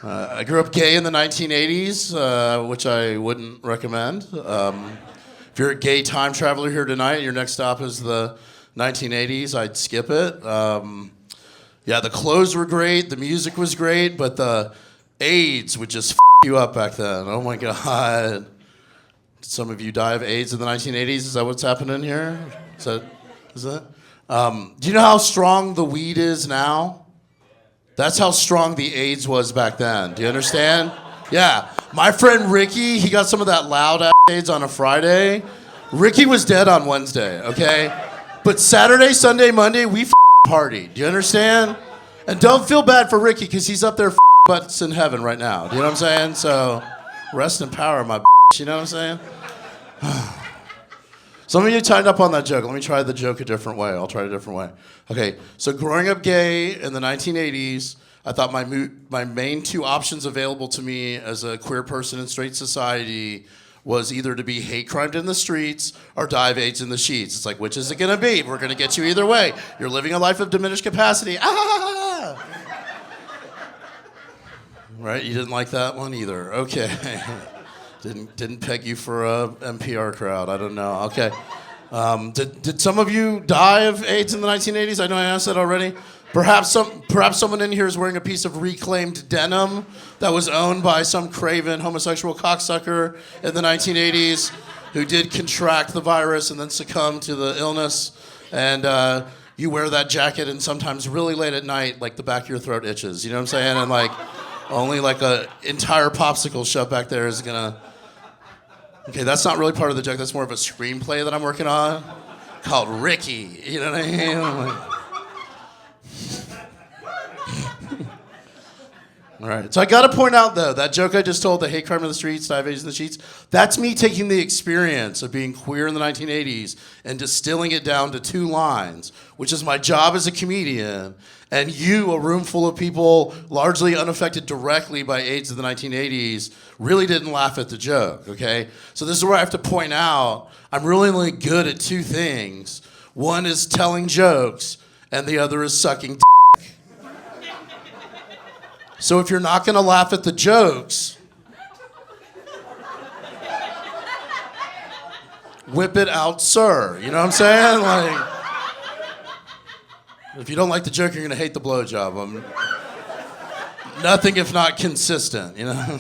I grew up gay in the 1980s, which I wouldn't recommend. If you're a gay time traveler here tonight and your next stop is the 1980s, I'd skip it. Yeah, the clothes were great, the music was great, but the AIDS would just you up back then. Oh my God. Did some of you die of AIDS in the 1980s? Is that what's happening here? Is that? Do you know how strong the weed is now? That's how strong the AIDS was back then. Do you understand? Yeah. My friend Ricky, he got some of that loud ass AIDS on a Friday. Ricky was dead on Wednesday, okay? But Saturday, Sunday, Monday, we partied. Do you understand? And don't feel bad for Ricky because he's up there butts in heaven right now. Do you know what I'm saying? So rest in power, my you know what I'm saying? Some of you tied up on that joke. Let me try the joke a different way. I'll try it a different way. Okay, so growing up gay in the 1980s, I thought my main two options available to me as a queer person in straight society was either to be hate crimed in the streets or die of AIDS in the sheets. It's like, which is it gonna be? We're gonna get you either way. You're living a life of diminished capacity. Ah! Right, you didn't like that one either. Okay. Didn't peg you for a NPR crowd. I don't know. Okay. Did some of you die of AIDS in the 1980s? I know I asked that already. Perhaps someone in here is wearing a piece of reclaimed denim that was owned by some craven homosexual cocksucker in the 1980s who did contract the virus and then succumb to the illness. And you wear that jacket and sometimes really late at night, like the back of your throat itches. You know what I'm saying? And like only like an entire popsicle shoved back there is gonna... Okay, that's not really part of the joke. That's more of a screenplay that I'm working on called Ricky. You know what I mean? All right, so I gotta point out though, that joke I just told, the hate crime in the streets, die of AIDS in the sheets, that's me taking the experience of being queer in the 1980s and distilling it down to two lines, which is my job as a comedian, and you, a room full of people largely unaffected directly by AIDS in the 1980s, really didn't laugh at the joke, okay? So this is where I have to point out, I'm really only good at two things. One is telling jokes, and the other is sucking dick. So if you're not gonna laugh at the jokes, whip it out, sir. You know what I'm saying? Like, if you don't like the joke, you're gonna hate the blowjob. Nothing if not consistent, you know?